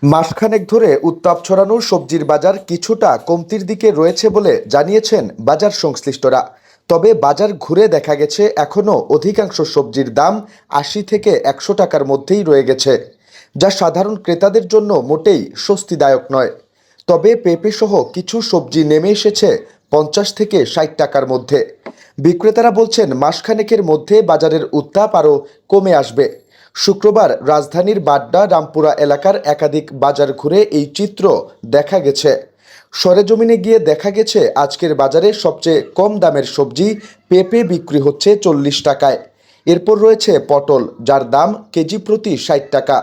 মাসখানেক ধরে উত্তাপ ছড়ানো সবজির বাজার কিছুটা কমতির দিকে রয়েছে বলে জানিয়েছেন বাজার সংশ্লিষ্টরা। তবে বাজার ঘুরে দেখা গেছে এখনও অধিকাংশ সবজির দাম ৮০ থেকে ১০০ টাকার মধ্যেই রয়ে গেছে, যা সাধারণ ক্রেতাদের জন্য মোটেই স্বস্তিদায়ক নয়। তবে পেঁপেসহ কিছু সবজি নেমে এসেছে ৫০ থেকে ৬০ টাকার মধ্যে। বিক্রেতারা বলছেন মাসখানেকের মধ্যে বাজারের উত্তাপ আরও কমে আসবে। শুক্রবার রাজধানীর বাড্ডা রামপুরা এলাকার একাধিক বাজার ঘুরে এই চিত্র দেখা গেছে। সরেজমিনে গিয়ে দেখা গেছে আজকের বাজারে সবচেয়ে কম দামের সবজি পেঁপে বিক্রি হচ্ছে ৪০ টাকায়। এরপর রয়েছে পটল, যার দাম কেজি প্রতি ৬০ টাকা।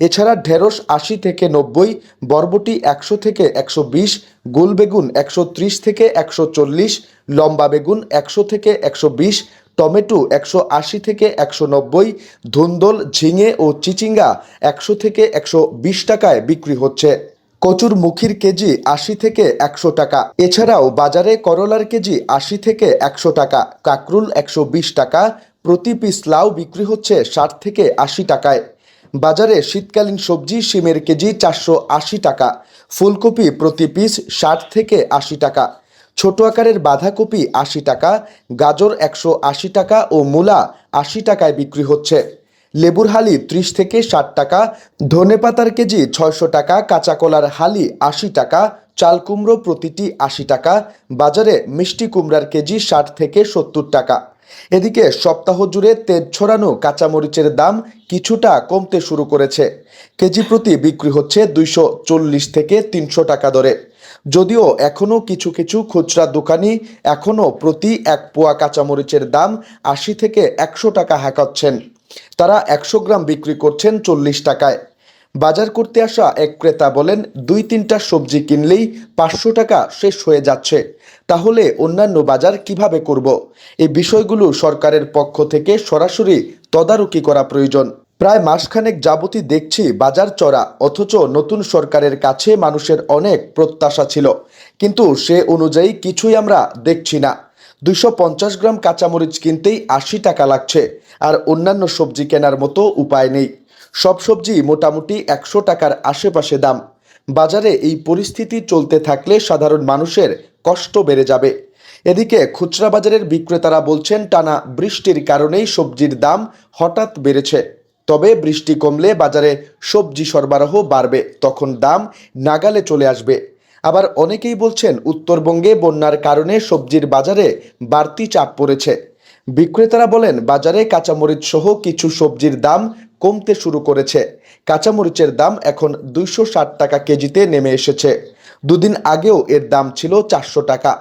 এছাড়া ঢেঁড়স ৮০ থেকে ৯০, বরবটি ১০০ থেকে ১২০, গোল বেগুন ১৩০ থেকে ১৪০, লম্বা বেগুন ১০০ থেকে ১২০, টমেটো ১৮০ থেকে ১৯০, ধুন্দল, ঝিঙে ও চিচিঙ্গা ১০০ থেকে ১২০ টাকায় বিক্রি হচ্ছে। কচুর মুখির কেজি ৮০ থেকে ১০০ টাকা। এছাড়াও বাজারে করলার কেজি ৮০ থেকে ১০০ টাকা, কাকরুল ১২০ টাকা, প্রতি পিস লাউ বিক্রি হচ্ছে ৬০ থেকে ৮০ টাকায়। বাজারে শীতকালীন সবজি শিমের কেজি ৪৮০ টাকা, ফুলকপি প্রতি পিস ৬০ থেকে ৮০ টাকা, ছোট আকারের বাঁধাকপি ৮০ টাকা, গাজর ১৮০ টাকা ও মূলা ৮০ টাকায় বিক্রি হচ্ছে। লেবুর হালি ৩০ থেকে ৬০ টাকা, ধনেপাতার কেজি ৬০০ টাকা, কাঁচা কলার হালি ৮০ টাকা, চাল কুমড়ো প্রতিটি ৮০ টাকা। বাজারে মিষ্টি কুমড়ার কেজি ৬০ থেকে ৭০ টাকা। এদিকে সপ্তাহ জুড়ে তেজ ছড়ানো কাঁচামরিচের দাম কিছুটা কমতে শুরু করেছে। কেজি প্রতি বিক্রি হচ্ছে ২৪০ থেকে ৩০০ টাকা দরে। যদিও এখনও কিছু কিছু খুচরা দোকানি এখনও প্রতি এক পোয়া কাঁচামরিচের দাম ৮০ থেকে ১০০ টাকা হাঁকাচ্ছেন। তারা ১০০ গ্রাম বিক্রি করছেন ৪০ টাকায়। বাজার করতে আসা এক ক্রেতা বলেন, ২-৩টা সবজি কিনলেই ৫০০ টাকা শেষ হয়ে যাচ্ছে। তাহলে অন্যান্য বাজার কিভাবে করব? এই বিষয়গুলো সরকারের পক্ষ থেকে সরাসরি তদারকি করা প্রয়োজন। প্রায় মাসখানেক যাবতই দেখছি বাজার চড়া, অথচ নতুন সরকারের কাছে মানুষের অনেক প্রত্যাশা ছিল, কিন্তু সে অনুযায়ী কিছুই আমরা দেখছি না। ২৫০ গ্রাম কাঁচামরিচ কিনতেই ৮০ টাকা লাগছে, আর অন্যান্য সবজি কেনার মতো উপায় নেই। সব সবজি মোটামুটি ১০০ টাকার আশেপাশে দাম। বাজারে এই পরিস্থিতি চলতে থাকলে সাধারণ মানুষের কষ্ট বেড়ে যাবে। এদিকে খুচরা বাজারের বিক্রেতারা বলছেন টানা বৃষ্টির কারণেই সবজির দাম হঠাৎ বেড়েছে। তবে বৃষ্টি কমলে বাজারে সবজি সরবরাহ বাড়বে, তখন দাম নাগালে চলে আসবে। আবার অনেকেই বলছেন উত্তরবঙ্গে বন্যার কারণে সবজির বাজারে বাড়তি চাপ পড়েছে। বিক্রেতারা বলেন বাজারে কাঁচামরিচ সহ কিছু সবজির দাম কমতে শুরু করেছে। কাঁচামরিচের দাম এখন ২৬০ টাকা কেজিতে নেমে এসেছে। দুদিন আগেও এর দাম ছিল ৪০০ টাকা।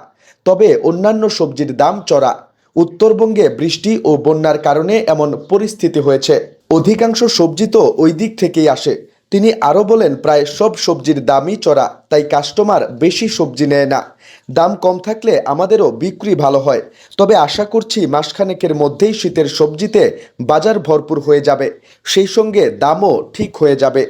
তবে অন্যান্য সবজির দাম চড়া। উত্তরবঙ্গে বৃষ্টি ও বন্যার কারণে এমন পরিস্থিতি হয়েছে। অধিকাংশ সবজি তো ওই দিক থেকেই আসে। তিনি আরও বলেন, প্রায় সব সবজির দামই চড়া, তাই কাস্টমার বেশি সবজি নেয় না। দাম কম থাকলে আমাদেরও বিক্রি ভালো হয়। তবে আশা করছি মাসখানেকের মধ্যেই শীতের সবজিতে বাজার ভরপুর হয়ে যাবে, সেই সঙ্গে দামও ঠিক হয়ে যাবে।